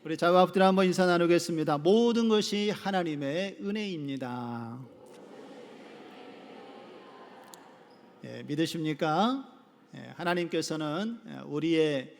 우리 자와 앞뒤로 한번 인사 나누겠습니다. 모든 것이 하나님의 은혜입니다. 믿으십니까? 하나님께서는 우리의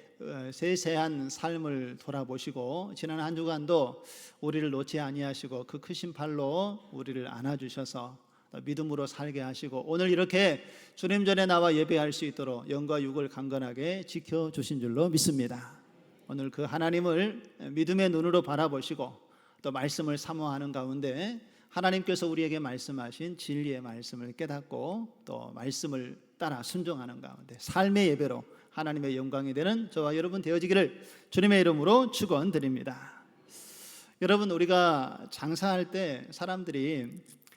세세한 삶을 돌아보시고 지난 한 주간도 우리를 놓지 아니하시고 그 크신 팔로 우리를 안아주셔서 믿음으로 살게 하시고 오늘 이렇게 주님 전에 나와 예배할 수 있도록 영과 육을 강건하게 지켜주신 줄로 믿습니다. 오늘 그 하나님을 믿음의 눈으로 바라보시고 또 말씀을 사모하는 가운데 하나님께서 우리에게 말씀하신 진리의 말씀을 깨닫고 또 말씀을 따라 순종하는 가운데 삶의 예배로 하나님의 영광이 되는 저와 여러분 되어지기를 주님의 이름으로 축원드립니다. 여러분, 우리가 장사할 때 사람들이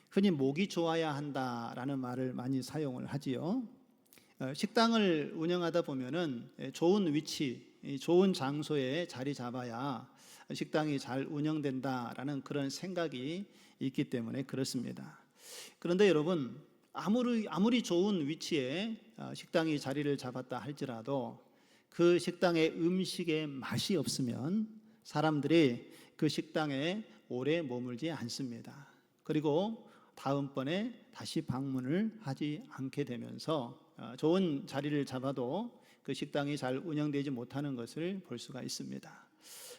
흔히 목이 좋아야 한다라는 말을 많이 사용을 하지요. 식당을 운영하다 보면은 좋은 위치, 좋은 장소에 자리 잡아야 식당이 잘 운영된다라는 그런 생각이 있기 때문에 그렇습니다. 그런데 여러분, 아무리 좋은 위치에 식당이 자리를 잡았다 할지라도 그 식당의 음식에 맛이 없으면 사람들이 그 식당에 오래 머물지 않습니다. 그리고 다음번에 다시 방문을 하지 않게 되면서 좋은 자리를 잡아도 그 식당이 잘 운영되지 못하는 것을 볼 수가 있습니다.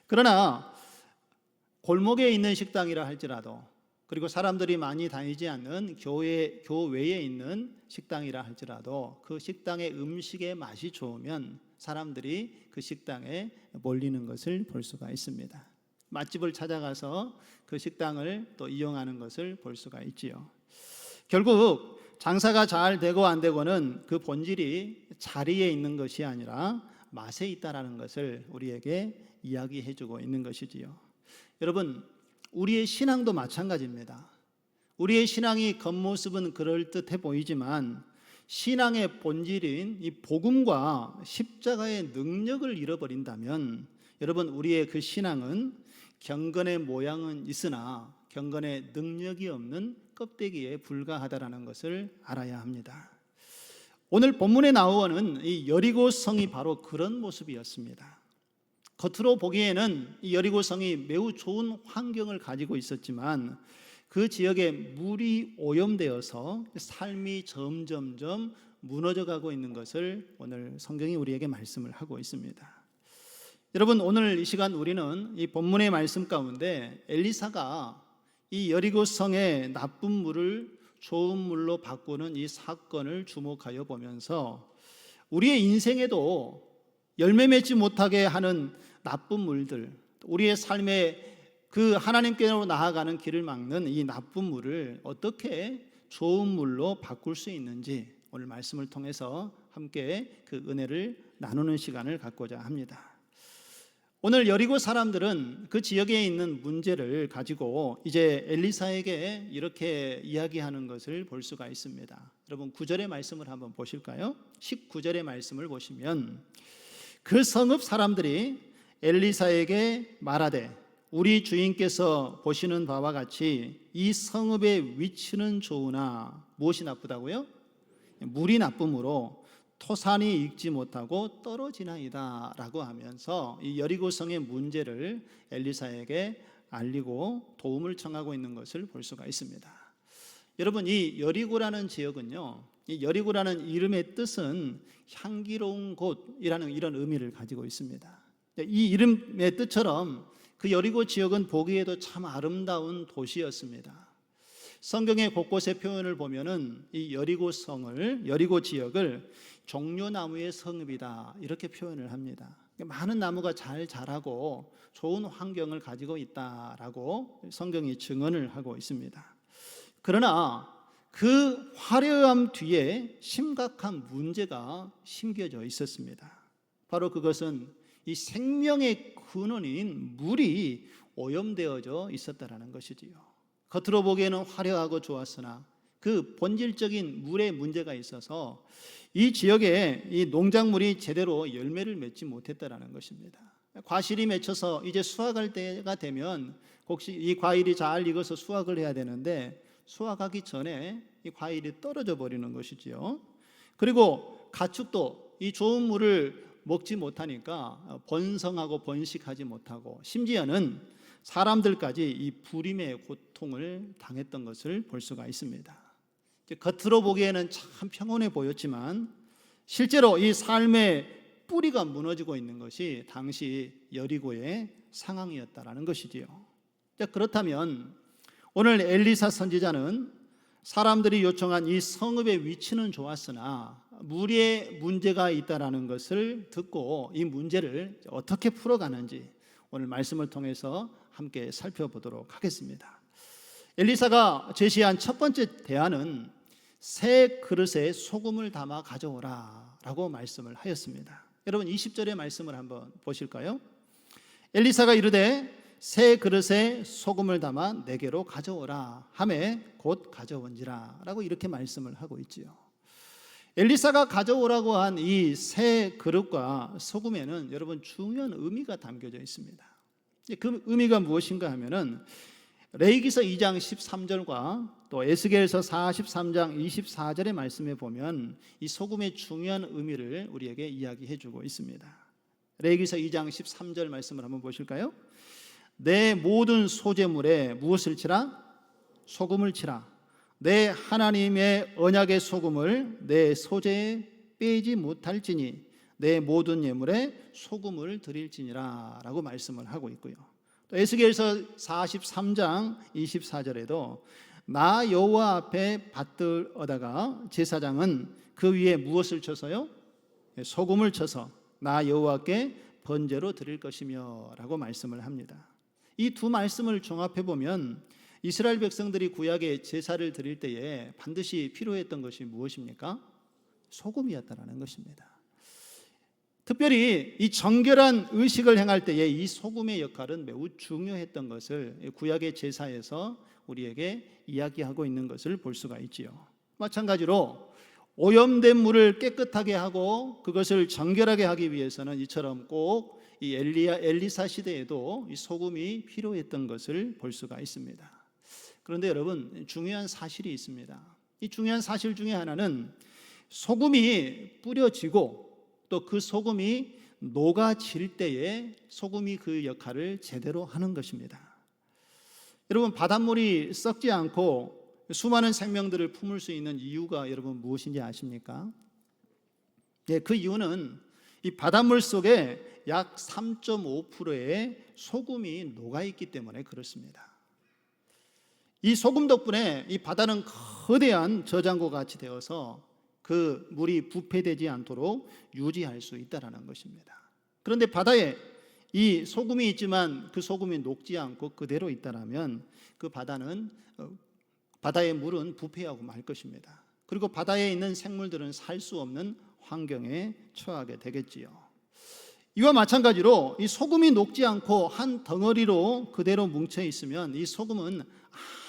그러나 골목에 있는 식당이라 할지라도 그리고 사람들이 많이 다니지 않는 교외에 있는 식당이라 할지라도 그 식당의 음식의 맛이 좋으면 사람들이 그 식당에 몰리는 것을 볼 수가 있습니다. 맛집을 찾아가서 그 식당을 또 이용하는 것을 볼 수가 있지요. 결국 장사가 잘 되고 안 되고는 그 본질이 자리에 있는 것이 아니라 맛에 있다라는 것을 우리에게 이야기해 주고 있는 것이지요. 여러분, 우리의 신앙도 마찬가지입니다. 우리의 신앙이 겉모습은 그럴듯해 보이지만 신앙의 본질인 이 복음과 십자가의 능력을 잃어버린다면 여러분, 우리의 그 신앙은 경건의 모양은 있으나 경건의 능력이 없는 껍데기에 불과하다라는 것을 알아야 합니다. 오늘 본문에 나오는 이 여리고 성이 바로 그런 모습이었습니다. 겉으로 보기에는 이 여리고 성이 매우 좋은 환경을 가지고 있었지만 그 지역에 물이 오염되어서 삶이 점점점 무너져가고 있는 것을 오늘 성경이 우리에게 말씀을 하고 있습니다. 여러분, 오늘 이 시간 우리는 이 본문의 말씀 가운데 엘리사가 이 여리고 성의 나쁜 물을 좋은 물로 바꾸는 이 사건을 주목하여 보면서 우리의 인생에도 열매 맺지 못하게 하는 나쁜 물들, 우리의 삶에 그 하나님께로 나아가는 길을 막는 이 나쁜 물을 어떻게 좋은 물로 바꿀 수 있는지 오늘 말씀을 통해서 함께 그 은혜를 나누는 시간을 갖고자 합니다. 오늘 여리고 사람들은 그 지역에 있는 문제를 가지고 이제 엘리사에게 이렇게 이야기하는 것을 볼 수가 있습니다. 여러분, 9절의 말씀을 한번 보실까요? 19절의 말씀을 보시면 그 성읍 사람들이 엘리사에게 말하되 우리 주인께서 보시는 바와 같이 이 성읍의 위치는 좋으나 무엇이 나쁘다고요? 물이 나쁨으로 토산이 익지 못하고 떨어지나이다 라고 하면서 이 여리고성의 문제를 엘리사에게 알리고 도움을 청하고 있는 것을 볼 수가 있습니다. 여러분, 이 여리고라는 지역은요, 이 여리고라는 이름의 뜻은 향기로운 곳이라는 이런 의미를 가지고 있습니다. 이 이름의 뜻처럼 그 여리고 지역은 보기에도 참 아름다운 도시였습니다. 성경의 곳곳의 표현을 보면은 이 여리고 지역을 종려나무의 성읍이다 이렇게 표현을 합니다. 많은 나무가 잘 자라고 좋은 환경을 가지고 있다라고 성경이 증언을 하고 있습니다. 그러나 그 화려함 뒤에 심각한 문제가 심겨져 있었습니다. 바로 그것은 이 생명의 근원인 물이 오염되어져 있었다라는 것이지요. 겉으로 보기에는 화려하고 좋았으나 그 본질적인 물의 문제가 있어서 이 지역에 이 농작물이 제대로 열매를 맺지 못했다라는 것입니다. 과실이 맺혀서 이제 수확할 때가 되면 혹시 이 과일이 잘 익어서 수확을 해야 되는데 수확하기 전에 이 과일이 떨어져 버리는 것이지요. 그리고 가축도 이 좋은 물을 먹지 못하니까 번성하고 번식하지 못하고 심지어는 사람들까지 이 불임의 고통을 당했던 것을 볼 수가 있습니다. 겉으로 보기에는 참 평온해 보였지만 실제로 이 삶의 뿌리가 무너지고 있는 것이 당시 여리고의 상황이었다라는 것이지요. 그렇다면 오늘 엘리사 선지자는 사람들이 요청한 이 성읍의 위치는 좋았으나 물에 문제가 있다라는 것을 듣고 이 문제를 어떻게 풀어가는지 오늘 말씀을 통해서 함께 살펴보도록 하겠습니다. 엘리사가 제시한 첫 번째 대안은 새 그릇에 소금을 담아 가져오라 라고 말씀을 하였습니다. 여러분 20절의 말씀을 한번 보실까요? 엘리사가 이르되 새 그릇에 소금을 담아 내게로 가져오라 하매 곧 가져온지라 라고 이렇게 말씀을 하고 있지요. 엘리사가 가져오라고 한 이 새 그릇과 소금에는 여러분 중요한 의미가 담겨져 있습니다. 그 의미가 무엇인가 하면은 레위기서 2장 13절과 또 에스겔서 43장 24절의 말씀에 보면 이 소금의 중요한 의미를 우리에게 이야기해 주고 있습니다. 레위기서 2장 13절 말씀을 한번 보실까요? 내 모든 소재물에 무엇을 치라? 소금을 치라. 내 하나님의 언약의 소금을 내 소재에 빼지 못할지니 내 모든 예물에 소금을 드릴지니라 라고 말씀을 하고 있고요. 또 에스겔서 43장 24절에도 나 여호와 앞에 받들어다가 제사장은 그 위에 무엇을 쳐서요? 소금을 쳐서 나 여호와께 번제로 드릴 것이며 라고 말씀을 합니다. 이 두 말씀을 종합해 보면 이스라엘 백성들이 구약에 제사를 드릴 때에 반드시 필요했던 것이 무엇입니까? 소금이었다는 것입니다. 특별히 이 정결한 의식을 행할 때에 이 소금의 역할은 매우 중요했던 것을 구약의 제사에서 우리에게 이야기하고 있는 것을 볼 수가 있지요. 마찬가지로 오염된 물을 깨끗하게 하고 그것을 정결하게 하기 위해서는 이처럼 꼭 이 엘리사 시대에도 이 소금이 필요했던 것을 볼 수가 있습니다. 그런데 여러분 중요한 사실이 있습니다. 이 중요한 사실 중에 하나는 소금이 뿌려지고 또 그 소금이 녹아질 때에 소금이 그 역할을 제대로 하는 것입니다. 여러분 바닷물이 썩지 않고 수많은 생명들을 품을 수 있는 이유가 여러분 무엇인지 아십니까? 네, 그 이유는 이 바닷물 속에 약 3.5%의 소금이 녹아있기 때문에 그렇습니다. 이 소금 덕분에 이 바다는 거대한 저장고 같이 되어서 그 물이 부패되지 않도록 유지할 수 있다는 것입니다. 그런데 바다에 이 소금이 있지만 그 소금이 녹지 않고 그대로 있다면 그 바다의 물은 부패하고 말 것입니다. 그리고 바다에 있는 생물들은 살 수 없는 환경에 처하게 되겠지요. 이와 마찬가지로 이 소금이 녹지 않고 한 덩어리로 그대로 뭉쳐 있으면 이 소금은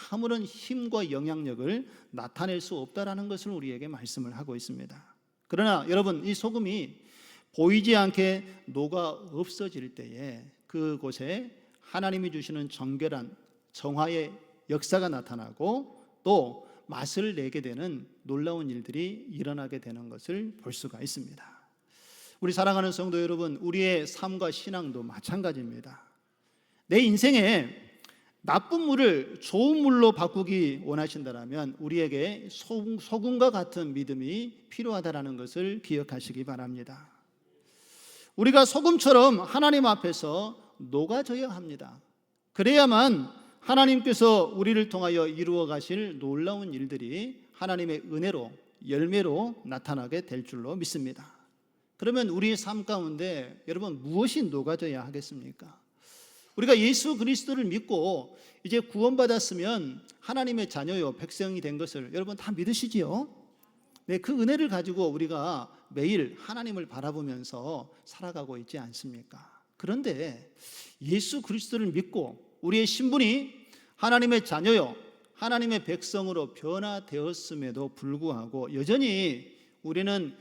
아무런 힘과 영향력을 나타낼 수 없다라는 것을 우리에게 말씀을 하고 있습니다. 그러나 여러분 이 소금이 보이지 않게 녹아 없어질 때에 그곳에 하나님이 주시는 정결한 정화의 역사가 나타나고 또 맛을 내게 되는 놀라운 일들이 일어나게 되는 것을 볼 수가 있습니다. 우리 사랑하는 성도 여러분, 우리의 삶과 신앙도 마찬가지입니다. 내 인생에 나쁜 물을 좋은 물로 바꾸기 원하신다면 우리에게 소금과 같은 믿음이 필요하다는 것을 기억하시기 바랍니다. 우리가 소금처럼 하나님 앞에서 녹아져야 합니다. 그래야만 하나님께서 우리를 통하여 이루어 가실 놀라운 일들이 하나님의 은혜로 열매로 나타나게 될 줄로 믿습니다. 그러면 우리의 삶 가운데 여러분 무엇이 녹아져야 하겠습니까? 우리가 예수 그리스도를 믿고 이제 구원받았으면 하나님의 자녀요 백성이 된 것을 여러분 다 믿으시지요? 네, 그 은혜를 가지고 우리가 매일 하나님을 바라보면서 살아가고 있지 않습니까? 그런데 예수 그리스도를 믿고 우리의 신분이 하나님의 자녀요 하나님의 백성으로 변화되었음에도 불구하고 여전히 우리는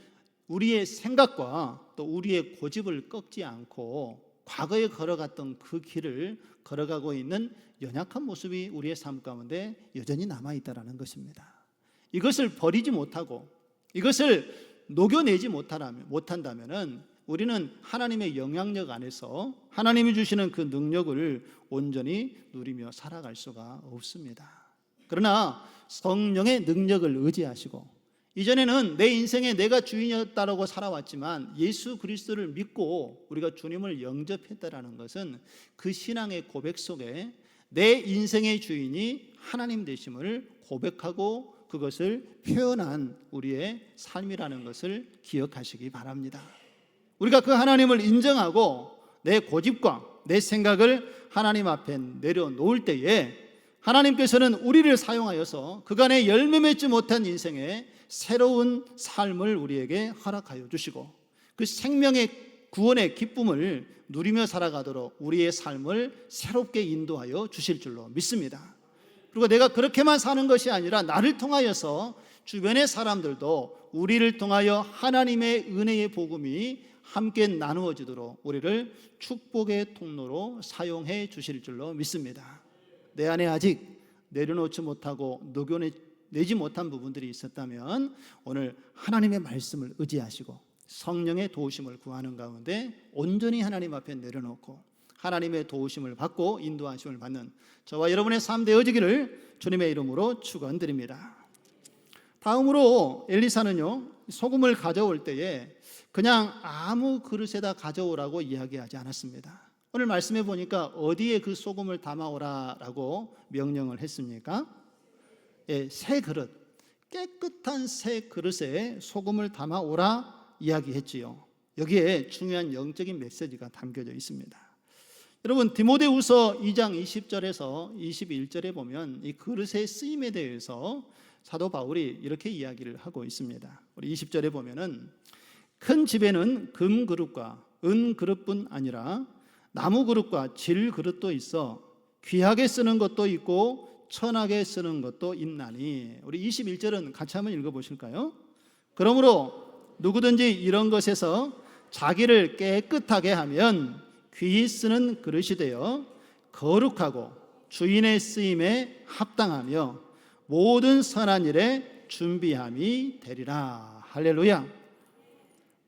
우리의 생각과 또 우리의 고집을 꺾지 않고 과거에 걸어갔던 그 길을 걸어가고 있는 연약한 모습이 우리의 삶 가운데 여전히 남아있다는 것입니다. 이것을 버리지 못하고 이것을 녹여내지 못한다면 우리는 하나님의 영향력 안에서 하나님이 주시는 그 능력을 온전히 누리며 살아갈 수가 없습니다. 그러나 성령의 능력을 의지하시고, 이전에는 내 인생에 내가 주인이었다라고 살아왔지만 예수 그리스도를 믿고 우리가 주님을 영접했다라는 것은 그 신앙의 고백 속에 내 인생의 주인이 하나님 되심을 고백하고 그것을 표현한 우리의 삶이라는 것을 기억하시기 바랍니다. 우리가 그 하나님을 인정하고 내 고집과 내 생각을 하나님 앞에 내려놓을 때에 하나님께서는 우리를 사용하여서 그간의 열매 맺지 못한 인생에 새로운 삶을 우리에게 허락하여 주시고 그 생명의 구원의 기쁨을 누리며 살아가도록 우리의 삶을 새롭게 인도하여 주실 줄로 믿습니다. 그리고 내가 그렇게만 사는 것이 아니라 나를 통하여서 주변의 사람들도 우리를 통하여 하나님의 은혜의 복음이 함께 나누어지도록 우리를 축복의 통로로 사용해 주실 줄로 믿습니다. 내 안에 아직 내려놓지 못하고 녹여내지 못한 부분들이 있었다면 오늘 하나님의 말씀을 의지하시고 성령의 도우심을 구하는 가운데 온전히 하나님 앞에 내려놓고 하나님의 도우심을 받고 인도하심을 받는 저와 여러분의 삶 되어지기를 주님의 이름으로 축원드립니다. 다음으로 엘리사는요, 소금을 가져올 때에 그냥 아무 그릇에다 가져오라고 이야기하지 않았습니다. 오늘 말씀해 보니까 어디에 그 소금을 담아오라라고 명령을 했습니까? 새 그릇, 깨끗한 새 그릇에 소금을 담아오라 이야기했지요. 여기에 중요한 영적인 메시지가 담겨져 있습니다. 여러분, 디모데후서 2장 20절에서 21절에 보면 이 그릇의 쓰임에 대해서 사도 바울이 이렇게 이야기를 하고 있습니다. 우리 20절에 보면은 큰 집에는 금 그릇과 은 그릇뿐 아니라 나무 그릇과 질 그릇도 있어 귀하게 쓰는 것도 있고 천하게 쓰는 것도 있나니. 우리 21절은 같이 한번 읽어보실까요? 그러므로 누구든지 이런 것에서 자기를 깨끗하게 하면 귀히 쓰는 그릇이 되어 거룩하고 주인의 쓰임에 합당하며 모든 선한 일에 준비함이 되리라. 할렐루야.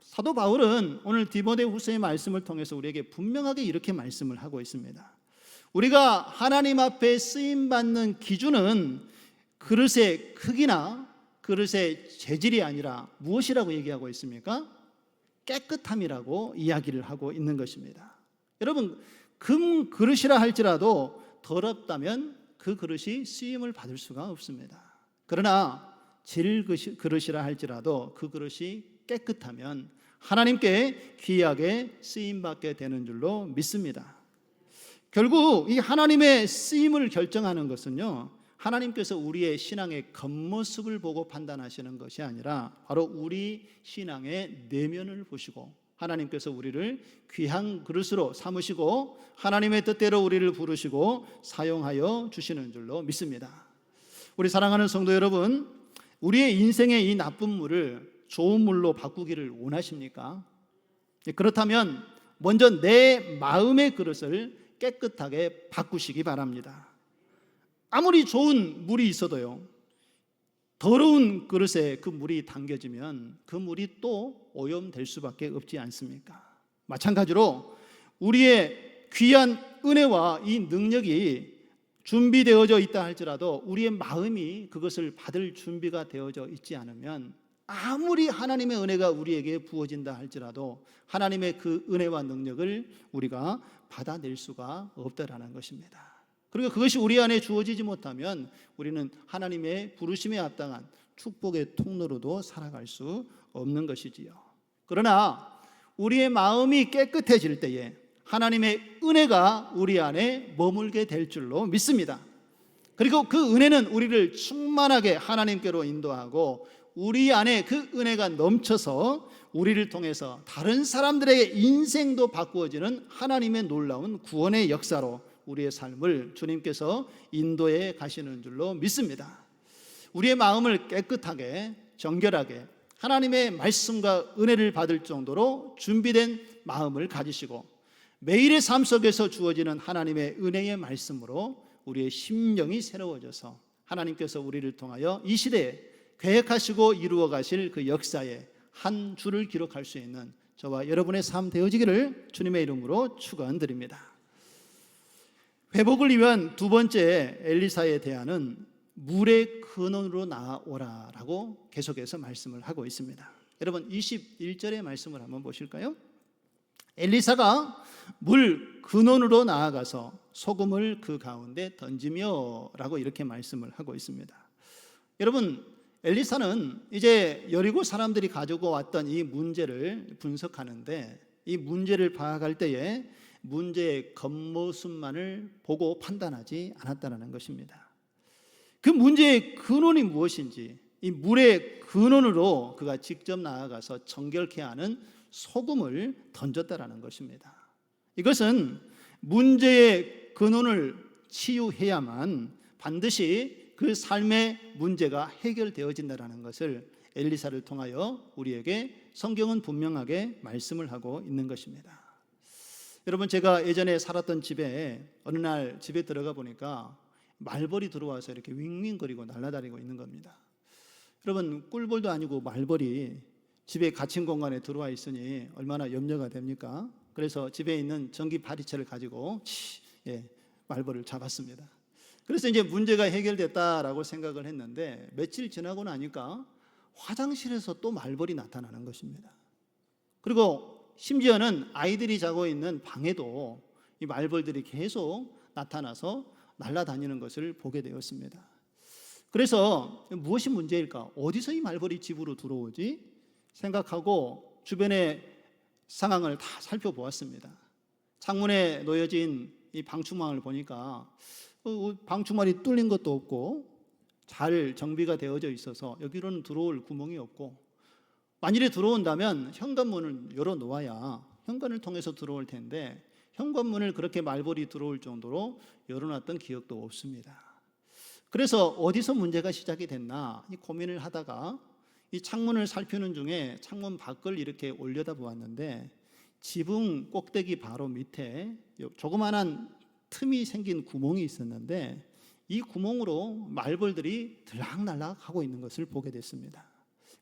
사도 바울은 오늘 디모데후서의 말씀을 통해서 우리에게 분명하게 이렇게 말씀을 하고 있습니다. 우리가 하나님 앞에 쓰임받는 기준은 그릇의 크기나 그릇의 재질이 아니라 무엇이라고 얘기하고 있습니까? 깨끗함이라고 이야기를 하고 있는 것입니다. 여러분, 금 그릇이라 할지라도 더럽다면 그 그릇이 쓰임을 받을 수가 없습니다. 그러나 질 그릇이라 할지라도 그 그릇이 깨끗하면 하나님께 귀하게 쓰임받게 되는 줄로 믿습니다. 결국 이 하나님의 쓰임을 결정하는 것은요, 하나님께서 우리의 신앙의 겉모습을 보고 판단하시는 것이 아니라 바로 우리 신앙의 내면을 보시고 하나님께서 우리를 귀한 그릇으로 삼으시고 하나님의 뜻대로 우리를 부르시고 사용하여 주시는 줄로 믿습니다. 우리 사랑하는 성도 여러분, 우리의 인생의 이 나쁜 물을 좋은 물로 바꾸기를 원하십니까? 그렇다면 먼저 내 마음의 그릇을 깨끗하게 바꾸시기 바랍니다. 아무리 좋은 물이 있어도요, 더러운 그릇에 그 물이 담겨지면 그 물이 또 오염될 수밖에 없지 않습니까? 마찬가지로 우리의 귀한 은혜와 이 능력이 준비되어져 있다 할지라도 우리의 마음이 그것을 받을 준비가 되어져 있지 않으면 아무리 하나님의 은혜가 우리에게 부어진다 할지라도 하나님의 그 은혜와 능력을 우리가 받아낼 수가 없다라는 것입니다. 그리고 그것이 우리 안에 주어지지 못하면 우리는 하나님의 부르심에 합당한 축복의 통로로도 살아갈 수 없는 것이지요. 그러나 우리의 마음이 깨끗해질 때에 하나님의 은혜가 우리 안에 머물게 될 줄로 믿습니다. 그리고 그 은혜는 우리를 충만하게 하나님께로 인도하고 우리 안에 그 은혜가 넘쳐서 우리를 통해서 다른 사람들의 인생도 바꾸어지는 하나님의 놀라운 구원의 역사로 우리의 삶을 주님께서 인도해 가시는 줄로 믿습니다. 우리의 마음을 깨끗하게 정결하게 하나님의 말씀과 은혜를 받을 정도로 준비된 마음을 가지시고 매일의 삶 속에서 주어지는 하나님의 은혜의 말씀으로 우리의 심령이 새로워져서 하나님께서 우리를 통하여 이 시대에 계획하시고 이루어 가실 그 역사에 한 줄을 기록할 수 있는 저와 여러분의 삶 되어지기를 주님의 이름으로 축원드립니다. 회복을 위한 두 번째 엘리사의 대안은 물의 근원으로 나아오라라고 계속해서 말씀을 하고 있습니다. 여러분 21절의 말씀을 한번 보실까요? 엘리사가 물 근원으로 나아가서 소금을 그 가운데 던지며 라고 이렇게 말씀을 하고 있습니다. 여러분 엘리사는 이제 여리고 사람들이 가지고 왔던 이 문제를 분석하는데 이 문제를 파악할 때에 문제의 겉모습만을 보고 판단하지 않았다는 것입니다. 그 문제의 근원이 무엇인지 이 물의 근원으로 그가 직접 나아가서 정결케 하는 소금을 던졌다라는 것입니다. 이것은 문제의 근원을 치유해야만 반드시 그 삶의 문제가 해결되어진다는 것을 엘리사를 통하여 우리에게 성경은 분명하게 말씀을 하고 있는 것입니다. 여러분 제가 예전에 살았던 집에 어느 날 집에 들어가 보니까 말벌이 들어와서 이렇게 윙윙거리고 날아다니고 있는 겁니다. 여러분 꿀벌도 아니고 말벌이 집에 갇힌 공간에 들어와 있으니 얼마나 염려가 됩니까? 그래서 집에 있는 전기 파리채를 가지고 말벌을 잡았습니다. 그래서 이제 문제가 해결됐다라고 생각을 했는데 며칠 지나고 나니까 화장실에서 또 말벌이 나타나는 것입니다. 그리고 심지어는 아이들이 자고 있는 방에도 이 말벌들이 계속 나타나서 날아다니는 것을 보게 되었습니다. 그래서 무엇이 문제일까? 어디서 이 말벌이 집으로 들어오지? 생각하고 주변의 상황을 다 살펴보았습니다. 창문에 놓여진 이 방충망을 보니까 방충망이 뚫린 것도 없고 잘 정비가 되어져 있어서 여기로는 들어올 구멍이 없고 만일에 들어온다면 현관문을 열어놓아야 현관을 통해서 들어올 텐데 현관문을 그렇게 말벌이 들어올 정도로 열어놨던 기억도 없습니다. 그래서 어디서 문제가 시작이 됐나 고민을 하다가 이 창문을 살피는 중에 창문 밖을 이렇게 올려다보았는데 지붕 꼭대기 바로 밑에 조그마한 틈이 생긴 구멍이 있었는데 이 구멍으로 말벌들이 들락날락 하고 있는 것을 보게 됐습니다.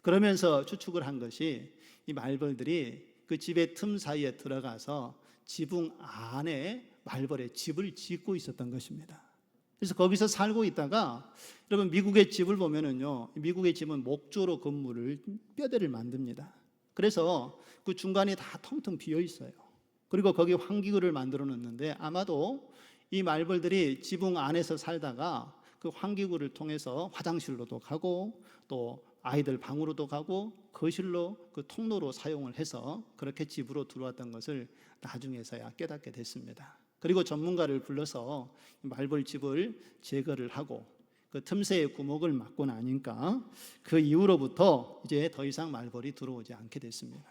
그러면서 추측을 한 것이 이 말벌들이 그 집의 틈 사이에 들어가서 지붕 안에 말벌의 집을 짓고 있었던 것입니다. 그래서 거기서 살고 있다가 여러분 미국의 집을 보면은요, 미국의 집은 목조로 건물을 뼈대를 만듭니다. 그래서 그 중간이 다 텅텅 비어 있어요. 그리고 거기 환기구를 만들어 놓는데 아마도 이 말벌들이 지붕 안에서 살다가 그 환기구를 통해서 화장실로도 가고 또 아이들 방으로도 가고 거실로 그 통로로 사용을 해서 그렇게 집으로 들어왔던 것을 나중에서야 깨닫게 됐습니다. 그리고 전문가를 불러서 말벌 집을 제거를 하고 그 틈새에 구멍을 막고 나니까 그 이후로부터 이제 더 이상 말벌이 들어오지 않게 됐습니다.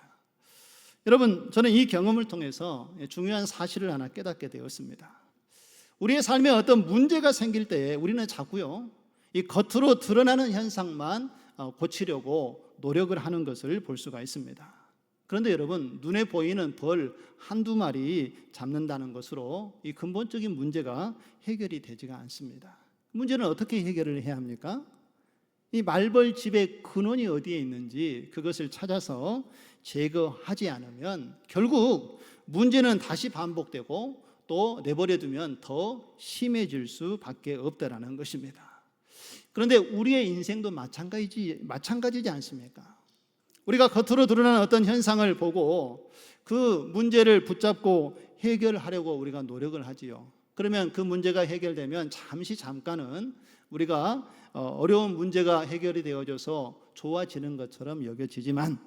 여러분 저는 이 경험을 통해서 중요한 사실을 하나 깨닫게 되었습니다. 우리의 삶에 어떤 문제가 생길 때에 우리는 자꾸요 이 겉으로 드러나는 현상만 고치려고 노력을 하는 것을 볼 수가 있습니다. 그런데 여러분 눈에 보이는 벌 한두 마리 잡는다는 것으로 이 근본적인 문제가 해결이 되지가 않습니다. 문제는 어떻게 해결을 해야 합니까? 이 말벌 집의 근원이 어디에 있는지 그것을 찾아서 제거하지 않으면 결국 문제는 다시 반복되고 또 내버려두면 더 심해질 수밖에 없다라는 것입니다. 그런데 우리의 인생도 마찬가지지 않습니까? 우리가 겉으로 드러나는 어떤 현상을 보고 그 문제를 붙잡고 해결하려고 우리가 노력을 하지요. 그러면 그 문제가 해결되면 잠깐은 우리가 어려운 문제가 해결이 되어져서 좋아지는 것처럼 여겨지지만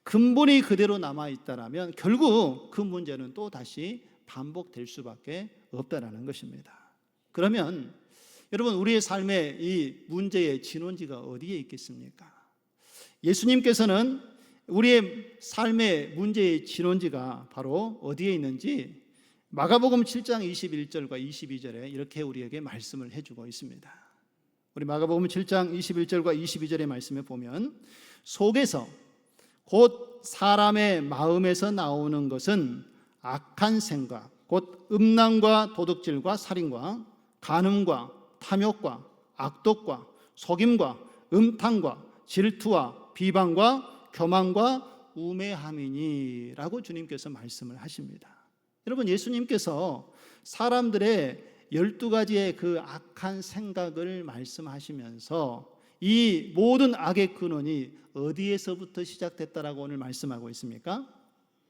근본이 그대로 남아있다면 결국 그 문제는 또 다시 반복될 수밖에 없다라는 것입니다. 그러면 여러분 우리의 삶의 이 문제의 진원지가 어디에 있겠습니까? 예수님께서는 우리의 삶의 문제의 진원지가 바로 어디에 있는지 마가복음 7장 21절과 22절에 이렇게 우리에게 말씀을 해주고 있습니다. 우리 마가복음 7장 21절과 22절의 말씀에 보면 속에서 곧 사람의 마음에서 나오는 것은 악한 생각, 곧 음란과 도둑질과 살인과 간음과 탐욕과 악독과 속임과 음탕과 질투와 비방과 교만과 우매함이니라고 주님께서 말씀을 하십니다. 여러분, 예수님께서 사람들의 12가지의 그 악한 생각을 말씀하시면서 이 모든 악의 근원이 어디에서부터 시작됐다라고 오늘 말씀하고 있습니까?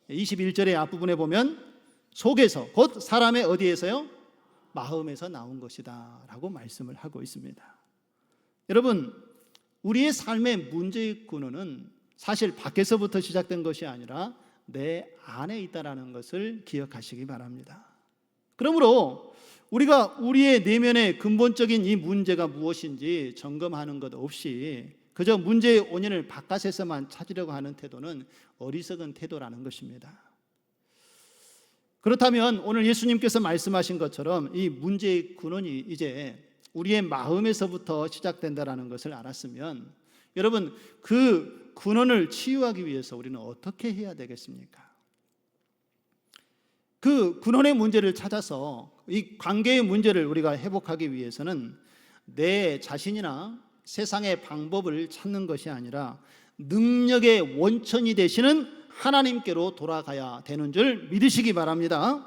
21절의 앞부분에 보면 속에서, 곧 사람의 어디에서요? 마음에서 나온 것이다 라고 말씀을 하고 있습니다. 여러분, 우리의 삶의 문제의 근원은 사실 밖에서부터 시작된 것이 아니라 내 안에 있다라는 것을 기억하시기 바랍니다. 그러므로 우리가 우리의 내면의 근본적인 이 문제가 무엇인지 점검하는 것 없이 그저 문제의 원인을 바깥에서만 찾으려고 하는 태도는 어리석은 태도라는 것입니다. 그렇다면 오늘 예수님께서 말씀하신 것처럼 이 문제의 근원이 이제 우리의 마음에서부터 시작된다라는 것을 알았으면 여러분, 그 근원을 치유하기 위해서 우리는 어떻게 해야 되겠습니까? 그 근원의 문제를 찾아서 이 관계의 문제를 우리가 회복하기 위해서는 내 자신이나 세상의 방법을 찾는 것이 아니라 능력의 원천이 되시는 하나님께로 돌아가야 되는 줄 믿으시기 바랍니다.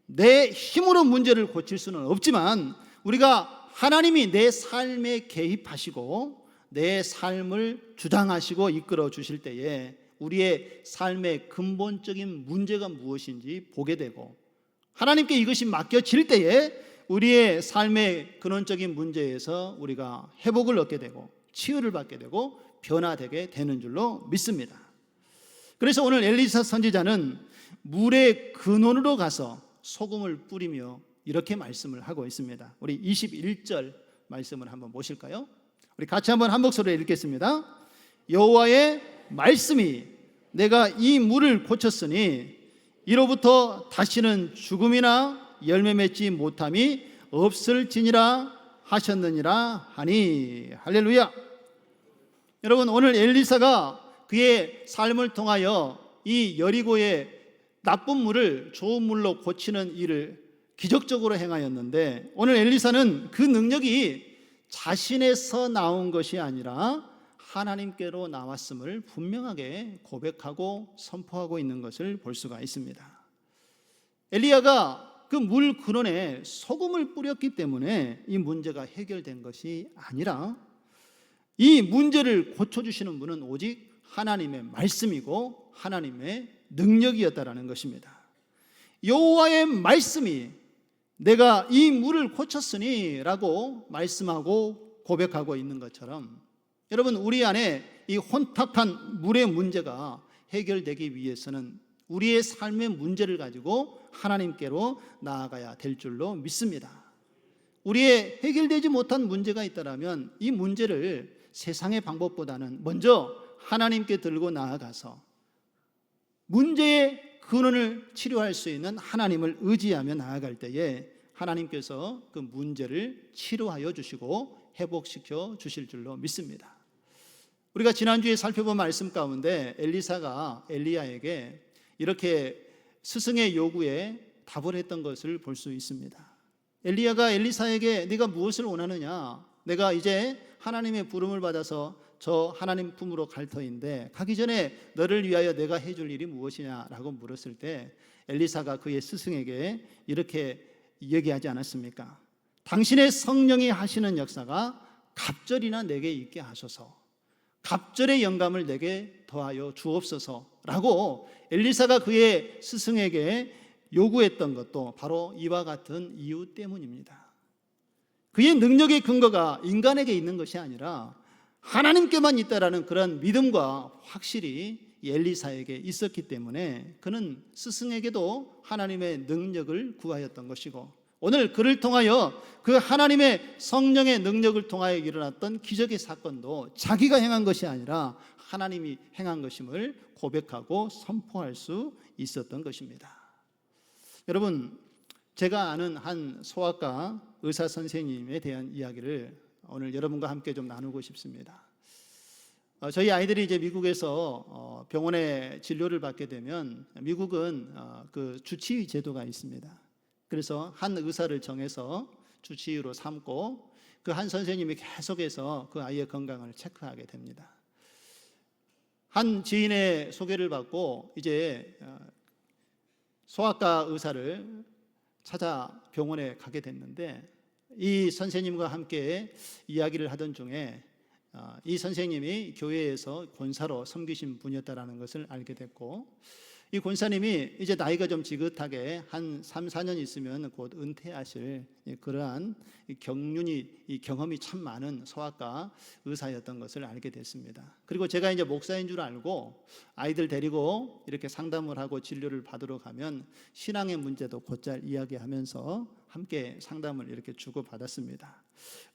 내 힘으로 문제를 고칠 수는 없지만 우리가 하나님이 내 삶에 개입하시고 내 삶을 주장하시고 이끌어 주실 때에 우리의 삶의 근본적인 문제가 무엇인지 보게 되고 하나님께 이것이 맡겨질 때에 우리의 삶의 근원적인 문제에서 우리가 회복을 얻게 되고 치유를 받게 되고 변화되게 되는 줄로 믿습니다. 그래서 오늘 엘리사 선지자는 물의 근원으로 가서 소금을 뿌리며 이렇게 말씀을 하고 있습니다. 우리 21절 말씀을 한번 보실까요? 우리 같이 한번 한 목소리로 읽겠습니다. 여호와의 말씀이 내가 이 물을 고쳤으니 이로부터 다시는 죽음이나 열매 맺지 못함이 없을지니라 하셨느니라 하니. 할렐루야. 여러분, 오늘 엘리사가 그의 삶을 통하여 이 여리고의 나쁜 물을 좋은 물로 고치는 일을 기적적으로 행하였는데 오늘 엘리사는 그 능력이 자신에서 나온 것이 아니라 하나님께로 나왔음을 분명하게 고백하고 선포하고 있는 것을 볼 수가 있습니다. 엘리야가 그 물 근원에 소금을 뿌렸기 때문에 이 문제가 해결된 것이 아니라 이 문제를 고쳐주시는 분은 오직 하나님의 말씀이고 하나님의 능력이었다라는 것입니다. 여호와의 말씀이 내가 이 물을 고쳤으니 라고 말씀하고 고백하고 있는 것처럼 여러분, 우리 안에 이 혼탁한 물의 문제가 해결되기 위해서는 우리의 삶의 문제를 가지고 하나님께로 나아가야 될 줄로 믿습니다. 우리의 해결되지 못한 문제가 있다면 이 문제를 세상의 방법보다는 먼저 하나님께 들고 나아가서 문제의 근원을 치료할 수 있는 하나님을 의지하며 나아갈 때에 하나님께서 그 문제를 치료하여 주시고 회복시켜 주실 줄로 믿습니다. 우리가 지난주에 살펴본 말씀 가운데 엘리사가 엘리야에게 이렇게 스승의 요구에 답을 했던 것을 볼 수 있습니다. 엘리야가 엘리사에게 네가 무엇을 원하느냐? 내가 이제 하나님의 부름을 받아서 저 하나님 품으로 갈 터인데 가기 전에 너를 위하여 내가 해줄 일이 무엇이냐라고 물었을 때 엘리사가 그의 스승에게 이렇게 얘기하지 않았습니까? 당신의 성령이 하시는 역사가 갑절이나 내게 있게 하소서, 갑절의 영감을 내게 더하여 주옵소서라고 엘리사가 그의 스승에게 요구했던 것도 바로 이와 같은 이유 때문입니다. 그의 능력의 근거가 인간에게 있는 것이 아니라 하나님께만 있다라는 그런 믿음과 확실히 엘리사에게 있었기 때문에 그는 스승에게도 하나님의 능력을 구하였던 것이고 오늘 그를 통하여 그 하나님의 성령의 능력을 통하여 일어났던 기적의 사건도 자기가 행한 것이 아니라 하나님이 행한 것임을 고백하고 선포할 수 있었던 것입니다. 여러분, 제가 아는 한 소아과 의사 선생님에 대한 이야기를 오늘 여러분과 함께 좀 나누고 싶습니다. 저희 아이들이 이제 미국에서 병원에 진료를 받게 되면 미국은 그 주치의 제도가 있습니다. 그래서 한 의사를 정해서 주치의로 삼고 그 한 선생님이 계속해서 그 아이의 건강을 체크하게 됩니다. 한 지인의 소개를 받고 이제 소아과 의사를 찾아 병원에 가게 됐는데, 이 선생님과 함께 이야기를 하던 중에 이 선생님이 교회에서 권사로 섬기신 분이었다는 것을 알게 됐고, 이 권사님이 이제 나이가 좀 지긋하게 한 3, 4년 있으면 곧 은퇴하실 그러한 경험이 참 많은 소아과 의사였던 것을 알게 됐습니다. 그리고 제가 이제 목사인 줄 알고 아이들 데리고 이렇게 상담을 하고 진료를 받으러 가면 신앙의 문제도 곧잘 이야기하면서 함께 상담을 이렇게 주고받았습니다.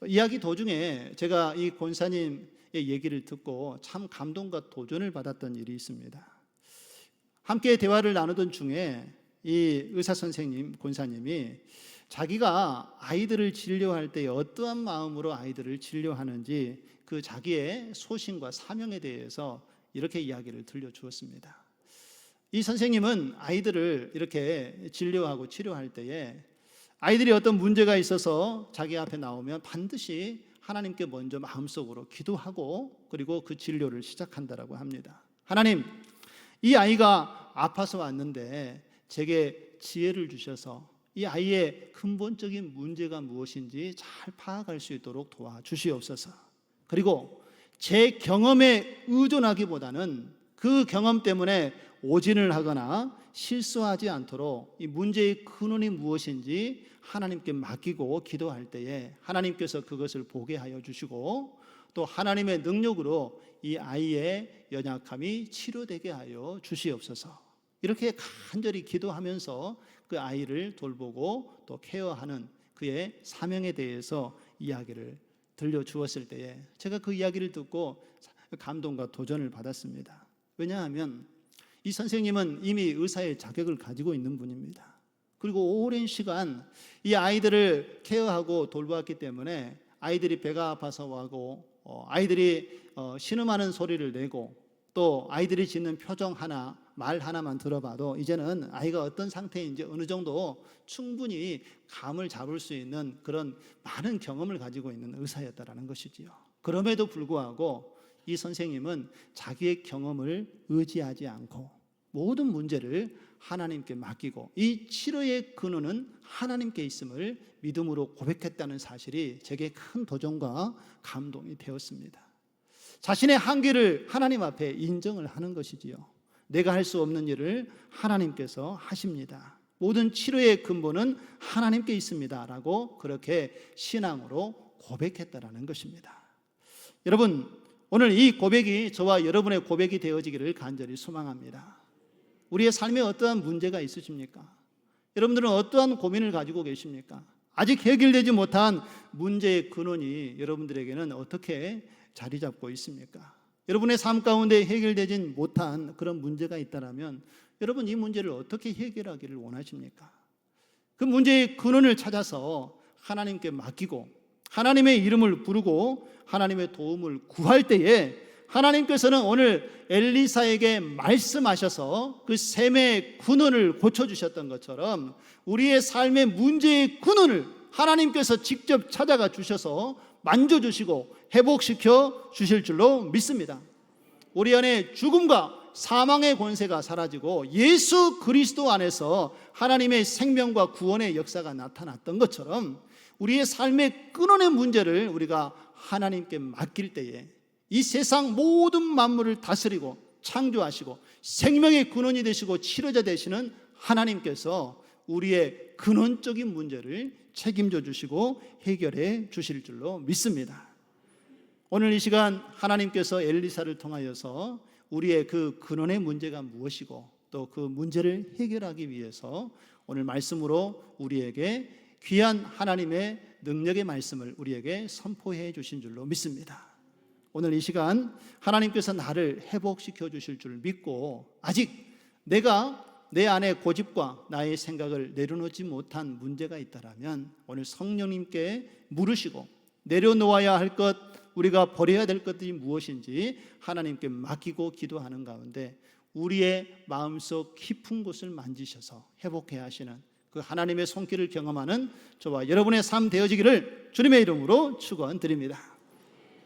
이야기 도중에 제가 이 권사님의 얘기를 듣고 참 감동과 도전을 받았던 일이 있습니다. 함께 대화를 나누던 중에 이 의사 선생님, 권사님이 자기가 아이들을 진료할 때 어떠한 마음으로 아이들을 진료하는지 그 자기의 소신과 사명에 대해서 이렇게 이야기를 들려주었습니다. 이 선생님은 아이들을 이렇게 진료하고 치료할 때에 아이들이 어떤 문제가 있어서 자기 앞에 나오면 반드시 하나님께 먼저 마음속으로 기도하고 그리고 그 진료를 시작한다라고 합니다. 하나님, 이 아이가 아파서 왔는데 제게 지혜를 주셔서 이 아이의 근본적인 문제가 무엇인지 잘 파악할 수 있도록 도와주시옵소서. 그리고 제 경험에 의존하기보다는 그 경험 때문에 오진을 하거나 실수하지 않도록 이 문제의 근원이 무엇인지 하나님께 맡기고 기도할 때에 하나님께서 그것을 보게 하여 주시고 또 하나님의 능력으로 이 아이의 연약함이 치료되게 하여 주시옵소서. 이렇게 간절히 기도하면서 그 아이를 돌보고 또 케어하는 그의 사명에 대해서 이야기를 들려주었을 때에 제가 그 이야기를 듣고 감동과 도전을 받았습니다. 왜냐하면 이 선생님은 이미 의사의 자격을 가지고 있는 분입니다. 그리고 오랜 시간 이 아이들을 케어하고 돌보았기 때문에 아이들이 배가 아파서 와고 아이들이 신음하는 소리를 내고 또 아이들이 짓는 표정 하나, 말 하나만 들어봐도 이제는 아이가 어떤 상태인지 어느 정도 충분히 감을 잡을 수 있는 그런 많은 경험을 가지고 있는 의사였다라는 것이지요. 그럼에도 불구하고 이 선생님은 자기의 경험을 의지하지 않고 모든 문제를 하나님께 맡기고 이 치료의 근원은 하나님께 있음을 믿음으로 고백했다는 사실이 제게 큰 도전과 감동이 되었습니다. 자신의 한계를 하나님 앞에 인정을 하는 것이지요. 내가 할 수 없는 일을 하나님께서 하십니다. 모든 치료의 근본은 하나님께 있습니다 라고 그렇게 신앙으로 고백했다라는 것입니다. 여러분, 오늘 이 고백이 저와 여러분의 고백이 되어지기를 간절히 소망합니다. 우리의 삶에 어떠한 문제가 있으십니까? 여러분들은 어떠한 고민을 가지고 계십니까? 아직 해결되지 못한 문제의 근원이 여러분들에게는 어떻게 자리 잡고 있습니까? 여러분의 삶 가운데 해결되지 못한 그런 문제가 있다면 여러분 이 문제를 어떻게 해결하기를 원하십니까? 그 문제의 근원을 찾아서 하나님께 맡기고 하나님의 이름을 부르고 하나님의 도움을 구할 때에 하나님께서는 오늘 엘리사에게 말씀하셔서 그 셈의 근원을 고쳐주셨던 것처럼 우리의 삶의 문제의 근원을 하나님께서 직접 찾아가 주셔서 만져주시고 회복시켜 주실 줄로 믿습니다. 우리 안에 죽음과 사망의 권세가 사라지고 예수 그리스도 안에서 하나님의 생명과 구원의 역사가 나타났던 것처럼 우리의 삶의 근원의 문제를 우리가 하나님께 맡길 때에 이 세상 모든 만물을 다스리고 창조하시고 생명의 근원이 되시고 치료자 되시는 하나님께서 우리의 근원적인 문제를 책임져 주시고 해결해 주실 줄로 믿습니다. 오늘 이 시간 하나님께서 엘리사를 통하여서 우리의 그 근원의 문제가 무엇이고 또 그 문제를 해결하기 위해서 오늘 말씀으로 우리에게 귀한 하나님의 능력의 말씀을 우리에게 선포해 주신 줄로 믿습니다. 오늘 이 시간 하나님께서 나를 회복시켜 주실 줄 믿고 아직 내가 내 안에 고집과 나의 생각을 내려놓지 못한 문제가 있다면 오늘 성령님께 물으시고 내려놓아야 할 것, 우리가 버려야 될 것들이 무엇인지 하나님께 맡기고 기도하는 가운데 우리의 마음속 깊은 곳을 만지셔서 회복해 하시는 그 하나님의 손길을 경험하는 저와 여러분의 삶 되어지기를 주님의 이름으로 축원드립니다.